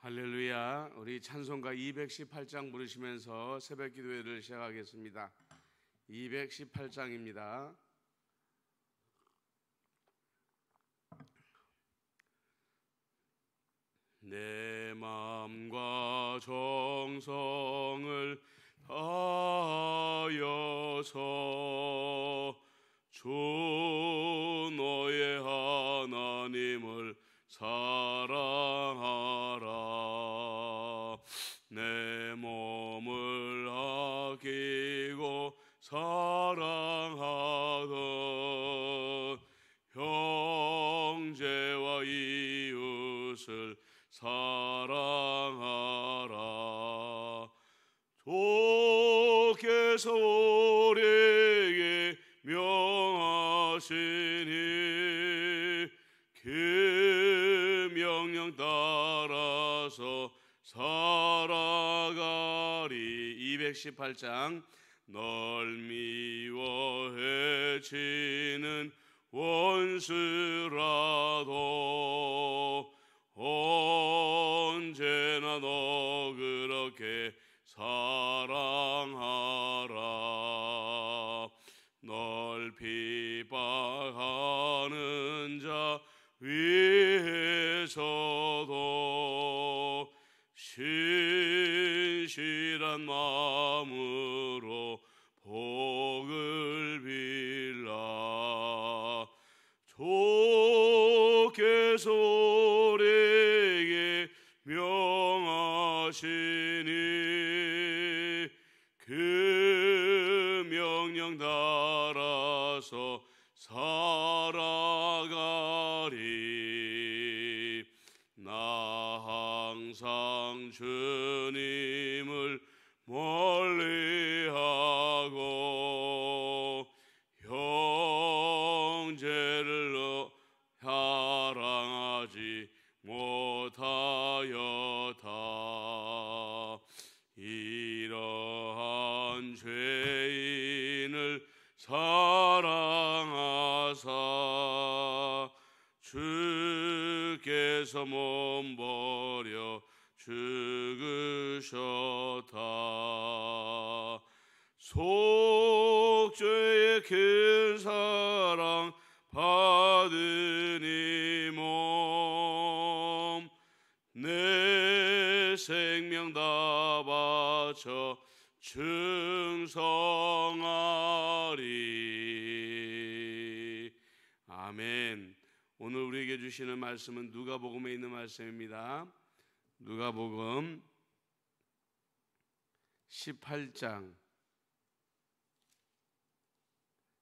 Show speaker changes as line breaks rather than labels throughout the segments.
할렐루야. 우리 찬송가 218장 부르시면서 새벽 기도회를 시작하겠습니다. 218장입니다. 내 마음과 정성을 다하여서 주 너의 하나님을 사랑하라. 내 몸을 아끼고 사랑하던 형제와 이웃을 사랑하라. 주께서 우리에게 명하시니 그 명령 따라서 살아가리. 218장. 널 미워해치는 원수라도 언제나 너 그렇게 사랑하라. 널 비방하는 자 위에서도 신실한 마음으로 복을 빌라. 주께서 우리에게 명하시니 그 명령 따라서 살아가리. 나 항상 주님을 멀리하고 형제를 사랑하지 못하였다. 이러한 죄인을 사랑하사 주께서 몸버려 죽으셨다. 속죄의 큰 사랑 받으니 몸 내 생명 다 바쳐 충성하리. 아멘. 오늘 우리에게 주시는 말씀은 누가복음에 있는 말씀입니다. 누가복음 18장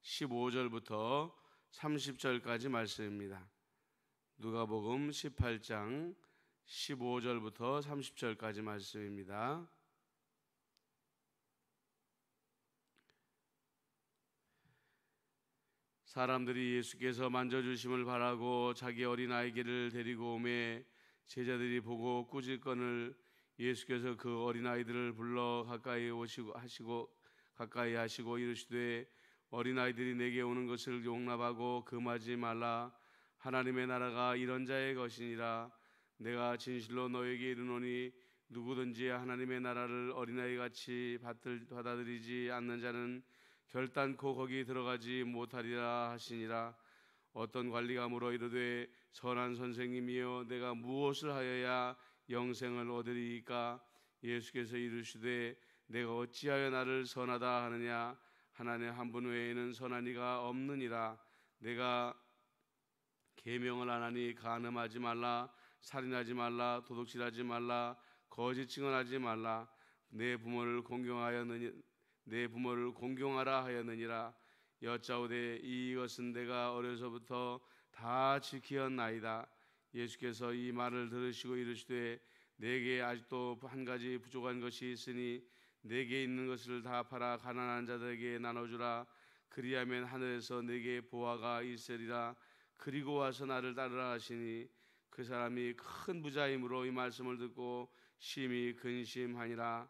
15절부터 30절까지 말씀입니다. 누가복음 18장 15절부터 30절까지 말씀입니다. 사람들이 예수께서 만져주심을 바라고 자기 어린아이를 데리고 오매 제자들이 보고 꾸짖거늘 예수께서 그 어린아이들을 불러 가까이 하시고 이르시되 어린아이들이 내게 오는 것을 용납하고 금하지 말라. 하나님의 나라가 이런 자의 것이니라. 내가 진실로 너에게 이르노니 누구든지 하나님의 나라를 어린아이같이 받아들이지 않는 자는 결단코 거기 들어가지 못하리라 하시니라. 어떤 관리가 물어 이르되 선한 선생님이여 내가 무엇을 하여야 영생을 얻으리이까? 예수께서 이르시되 내가 어찌하여 나를 선하다 하느냐? 하나님 한 분 외에는 선한 이가 없느니라. 내가 계명을 안 하니 간음하지 말라, 살인하지 말라, 도둑질하지 말라, 거짓 증언하지 말라, 내 부모를 공경하라 하였느니라. 여짜오되 이것은 내가 어려서부터 다 지키었나이다. 예수께서 이 말을 들으시고 이르시되 내게 아직도 한 가지 부족한 것이 있으니 내게 있는 것을 다 팔아 가난한 자들에게 나눠주라. 그리하면 하늘에서 내게 보화가 있으리라. 그리고 와서 나를 따르라 하시니 그 사람이 큰 부자이므로 이 말씀을 듣고 심히 근심하니라.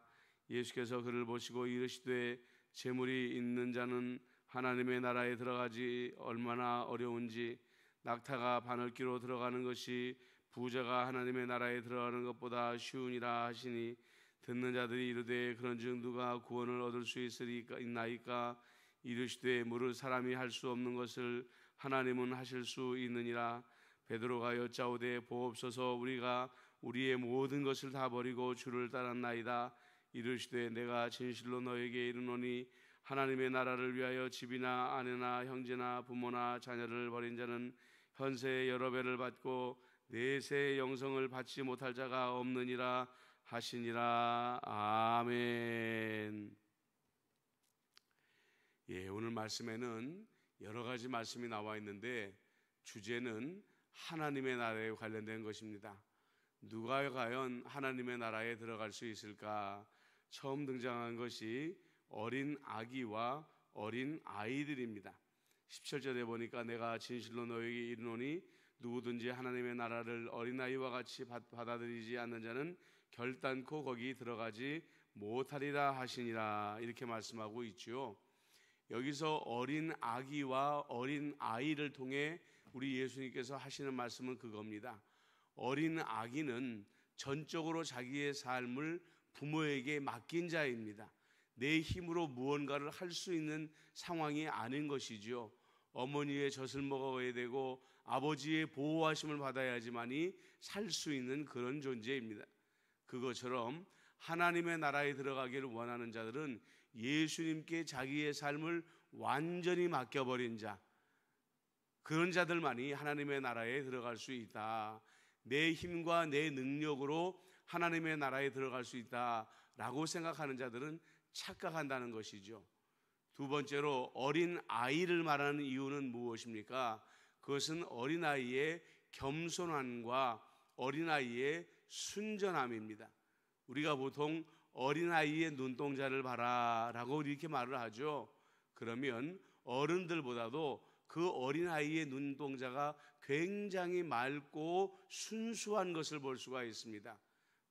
예수께서 그를 보시고 이르시되 재물이 있는 자는 하나님의 나라에 들어가지 얼마나 어려운지. 낙타가 바늘귀로 들어가는 것이 부자가 하나님의 나라에 들어가는 것보다 쉬우니라 하시니 듣는 자들이 이르되 그런즉 누가 구원을 얻을 수 있나이까? 이르시되 물을 사람이 할 수 없는 것을 하나님은 하실 수 있느니라. 베드로가 여짜오되 보옵소서, 우리가 우리의 모든 것을 다 버리고 주를 따랐나이다. 이르시되 내가 진실로 너에게 이르노니 하나님의 나라를 위하여 집이나 아내나 형제나 부모나 자녀를 버린 자는 현세의 여러 배를 받고 내세의 영생을 받지 못할 자가 없느니라 하시니라. 아멘. 오늘 말씀에는 여러 가지 말씀이 나와 있는데 주제는 하나님의 나라에 관련된 것입니다. 누가 과연 하나님의 나라에 들어갈 수 있을까? 처음 등장한 것이 어린 아기와 어린 아이들입니다. 17절에 보니까 내가 진실로 너에게 이르노니 누구든지 하나님의 나라를 어린아이와 같이 받아들이지 않는 자는 결단코 거기 들어가지 못하리라 하시니라. 이렇게 말씀하고 있죠. 여기서 어린 아기와 어린 아이를 통해 우리 예수님께서 하시는 말씀은 그겁니다. 어린 아기는 전적으로 자기의 삶을 부모에게 맡긴 자입니다. 내 힘으로 무언가를 할 수 있는 상황이 아닌 것이죠. 어머니의 젖을 먹어야 되고 아버지의 보호하심을 받아야지만이 살 수 있는 그런 존재입니다. 그것처럼 하나님의 나라에 들어가기를 원하는 자들은 예수님께 자기의 삶을 완전히 맡겨버린 자, 그런 자들만이 하나님의 나라에 들어갈 수 있다. 내 힘과 내 능력으로 하나님의 나라에 들어갈 수 있다라고 생각하는 자들은 착각한다는 것이죠. 두 번째로 어린 아이를 말하는 이유는 무엇입니까? 그것은 어린아이의 겸손함과 어린아이의 순전함입니다. 우리가 보통 어린아이의 눈동자를 봐라 라고 이렇게 말을 하죠. 그러면 어른들보다도 그 어린아이의 눈동자가 굉장히 맑고 순수한 것을 볼 수가 있습니다.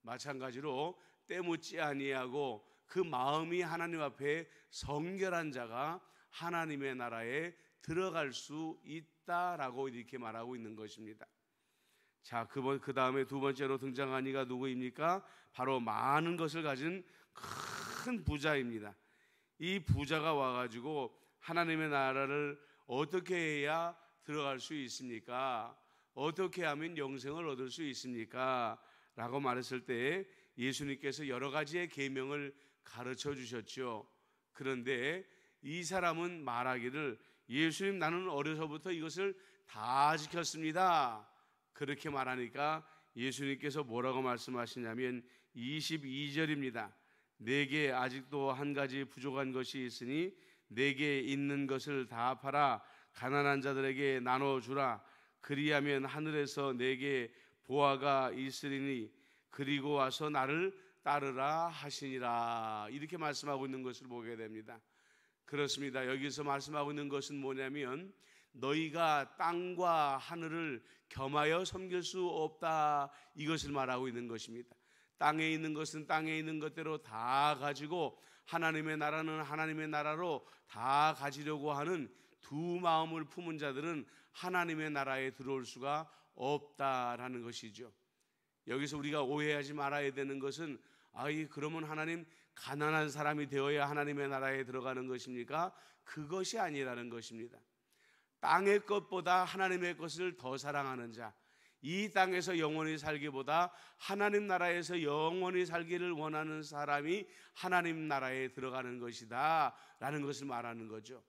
마찬가지로 때묻지 아니하고 그 마음이 하나님 앞에 성결한 자가 하나님의 나라에 들어갈 수 있다라고 이렇게 말하고 있는 것입니다. 자, 그 다음에 두 번째로 등장한 이가 누구입니까? 바로 많은 것을 가진 큰 부자입니다. 이 부자가 와가지고 하나님의 나라를 어떻게 해야 들어갈 수 있습니까? 어떻게 하면 영생을 얻을 수 있습니까? 라고 말했을 때 예수님께서 여러 가지의 계명을 가르쳐 주셨죠. 그런데 이 사람은 말하기를 예수님, 나는 어려서부터 이것을 다 지켰습니다. 그렇게 말하니까 예수님께서 뭐라고 말씀하시냐면 22절입니다. 내게 아직도 한 가지 부족한 것이 있으니 내게 있는 것을 다 팔아 가난한 자들에게 나눠주라. 그리하면 하늘에서 내게 보화가 있으리니 그리고 와서 나를 따르라 하시니라. 이렇게 말씀하고 있는 것을 보게 됩니다. 그렇습니다. 여기서 말씀하고 있는 것은 뭐냐면 너희가 땅과 하늘을 겸하여 섬길 수 없다, 이것을 말하고 있는 것입니다. 땅에 있는 것은 땅에 있는 것대로 다 가지고 하나님의 나라는 하나님의 나라로 다 가지려고 하는 두 마음을 품은 자들은 하나님의 나라에 들어올 수가 없다라는 것이죠. 여기서 우리가 오해하지 말아야 되는 것은 그러면 하나님, 가난한 사람이 되어야 하나님의 나라에 들어가는 것입니까? 그것이 아니라는 것입니다. 땅의 것보다 하나님의 것을 더 사랑하는 자, 이 땅에서 영원히 살기보다 하나님 나라에서 영원히 살기를 원하는 사람이 하나님 나라에 들어가는 것이다 라는 것을 말하는 거죠.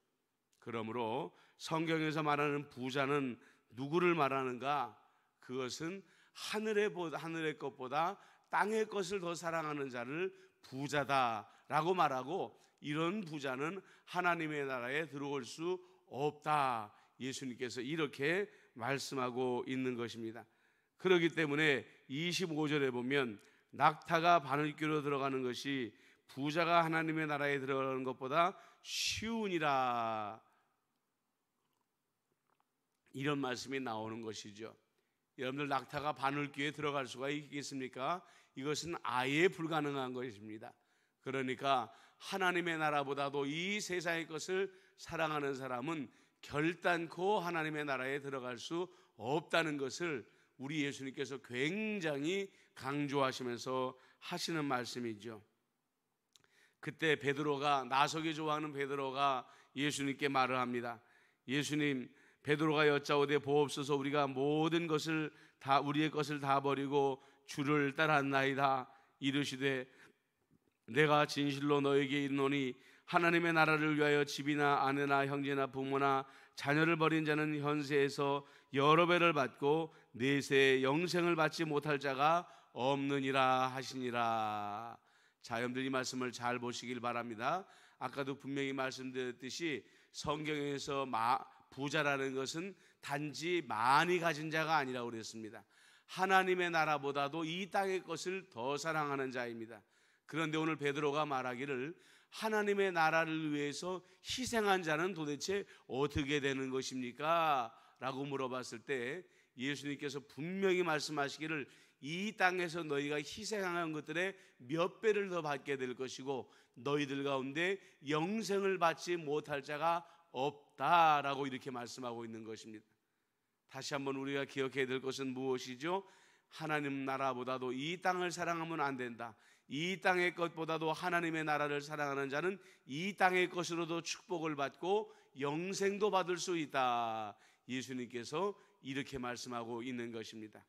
그러므로 성경에서 말하는 부자는 누구를 말하는가? 그것은 하늘의 것보다 땅의 것을 더 사랑하는 자를 부자다라고 말하고, 이런 부자는 하나님의 나라에 들어올 수 없다, 예수님께서 이렇게 말씀하고 있는 것입니다. 그렇기 때문에 25절에 보면 낙타가 바늘귀로 들어가는 것이 부자가 하나님의 나라에 들어가는 것보다 쉬우니라, 이런 말씀이 나오는 것이죠. 여러분들, 낙타가 바늘귀에 들어갈 수가 있겠습니까? 이것은 아예 불가능한 것입니다. 그러니까 하나님의 나라보다도 이 세상의 것을 사랑하는 사람은 결단코 하나님의 나라에 들어갈 수 없다는 것을 우리 예수님께서 굉장히 강조하시면서 하시는 말씀이죠. 그때 베드로가, 나서기 좋아하는 베드로가 예수님께 말을 합니다. 예수님, 베드로가 여짜오되 보옵소서, 우리가 모든 것을 다, 우리의 것을 다 버리고 주를 따랐나이다. 이르시되 내가 진실로 너에게 이르노니 하나님의 나라를 위하여 집이나 아내나 형제나 부모나 자녀를 버린 자는 현세에서 여러 배를 받고 내세에 영생을 받지 못할 자가 없느니라 하시니라. 자, 여러분들 이 말씀을 잘 보시길 바랍니다. 아까도 분명히 말씀드렸듯이 성경에서 부자라는 것은 단지 많이 가진 자가 아니라고 그랬습니다. 하나님의 나라보다도 이 땅의 것을 더 사랑하는 자입니다. 그런데 오늘 베드로가 말하기를 하나님의 나라를 위해서 희생한 자는 도대체 어떻게 되는 것입니까? 라고 물어봤을 때 예수님께서 분명히 말씀하시기를 이 땅에서 너희가 희생한 것들의 몇 배를 더 받게 될 것이고 너희들 가운데 영생을 받지 못할 자가 없다라고 이렇게 말씀하고 있는 것입니다. 다시 한번 우리가 기억해야 될 것은 무엇이죠? 하나님 나라보다도 이 땅을 사랑하면 안 된다. 이 땅의 것보다도 하나님의 나라를 사랑하는 자는 이 땅의 것으로도 축복을 받고 영생도 받을 수 있다. 예수님께서 이렇게 말씀하고 있는 것입니다.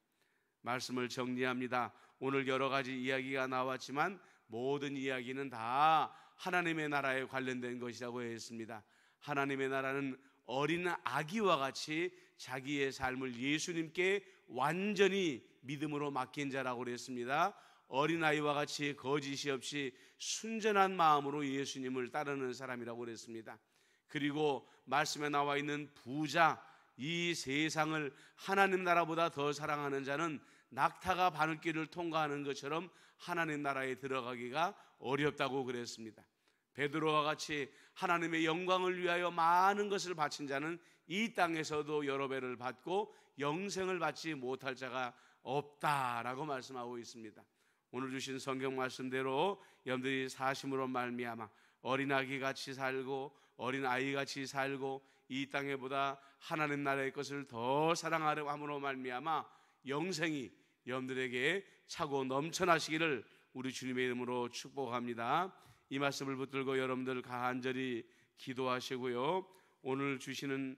말씀을 정리합니다. 오늘 여러 가지 이야기가 나왔지만 모든 이야기는 다 하나님의 나라에 관련된 것이라고 했습니다. 하나님의 나라는 어린 아기와 같이 자기의 삶을 예수님께 완전히 믿음으로 맡긴 자라고 그랬습니다. 어린아이와 같이 거짓이 없이 순전한 마음으로 예수님을 따르는 사람이라고 그랬습니다. 그리고 말씀에 나와 있는 부자, 이 세상을 하나님 나라보다 더 사랑하는 자는 낙타가 바늘길을 통과하는 것처럼 하나님 나라에 들어가기가 어렵다고 그랬습니다. 베드로와 같이 하나님의 영광을 위하여 많은 것을 바친 자는 이 땅에서도 여러 배를 받고 영생을 받지 못할 자가 없다라고 말씀하고 있습니다. 오늘 주신 성경 말씀대로 여러분들이 사심으로 말미암아 어린아기 같이 살고 어린아이 같이 살고 이 땅에보다 하나님 나라의 것을 더 사랑하려 함으로 말미암아 영생이 여러분들에게 차고 넘쳐나시기를 우리 주님의 이름으로 축복합니다. 이 말씀을 붙들고 여러분들 간절히 기도하시고요. 오늘 주시는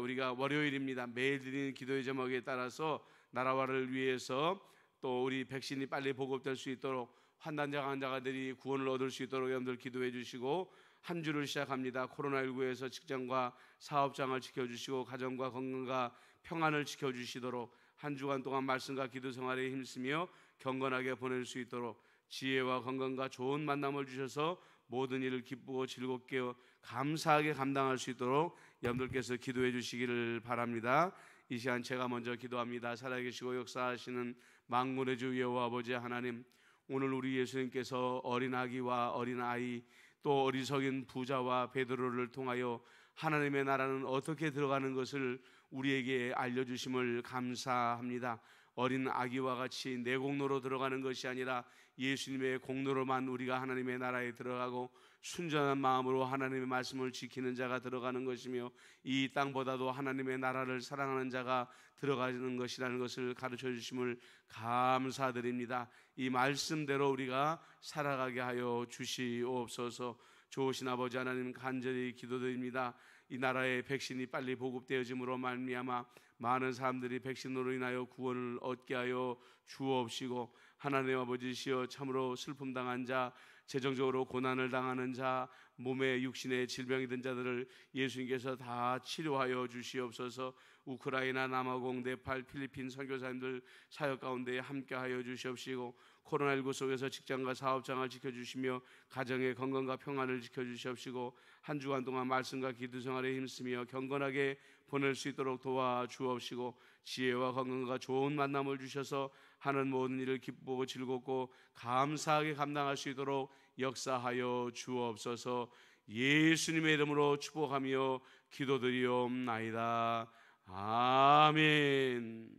우리가 월요일입니다. 매일 드리는 기도의 제목에 따라서 나라와를 위해서 또 우리 백신이 빨리 보급될 수 있도록 환난자 환자가들이 구원을 얻을 수 있도록 여러분들 기도해 주시고 한 주를 시작합니다. 코로나19에서 직장과 사업장을 지켜주시고 가정과 건강과 평안을 지켜주시도록 한 주간 동안 말씀과 기도 생활에 힘쓰며 경건하게 보낼 수 있도록 지혜와 건강과 좋은 만남을 주셔서 모든 일을 기쁘고 즐겁게 감사하게 감당할 수 있도록 여러분들께서 기도해 주시기를 바랍니다. 이 시간 제가 먼저 기도합니다. 살아계시고 역사하시는 만군의 주 여호와 아버지 하나님, 오늘 우리 예수님께서 어린아기와 어린아이 또 어리석인 부자와 베드로를 통하여 하나님의 나라는 어떻게 들어가는 것을 우리에게 알려주심을 감사합니다. 어린 아기와 같이 내 공로로 들어가는 것이 아니라 예수님의 공로로만 우리가 하나님의 나라에 들어가고 순전한 마음으로 하나님의 말씀을 지키는 자가 들어가는 것이며 이 땅보다도 하나님의 나라를 사랑하는 자가 들어가는 것이라는 것을 가르쳐 주심을 감사드립니다. 이 말씀대로 우리가 살아가게 하여 주시옵소서. 좋으신 아버지 하나님, 간절히 기도드립니다. 이 나라의 백신이 빨리 보급되어짐으로 말미암아 많은 사람들이 백신으로 인하여 구원을 얻게 하여 주옵시고, 하나님 아버지시여, 참으로 슬픔 당한 자, 재정적으로 고난을 당하는 자, 몸에 육신에 질병이 든 자들을 예수님께서 다 치료하여 주시옵소서. 우크라이나, 남아공, 네팔, 필리핀 선교사님들 사역 가운데 함께하여 주시옵시고, 코로나19 속에서 직장과 사업장을 지켜주시며 가정의 건강과 평안을 지켜주시옵시고, 한 주간 동안 말씀과 기도 생활에 힘쓰며 경건하게 보낼 수 있도록 도와주옵시고, 지혜와 건강과 좋은 만남을 주셔서 하는 모든 일을 기쁘고 즐겁고 감사하게 감당할 수 있도록 역사하여 주옵소서. 예수님의 이름으로 축복하며 기도드리옵나이다. 아멘.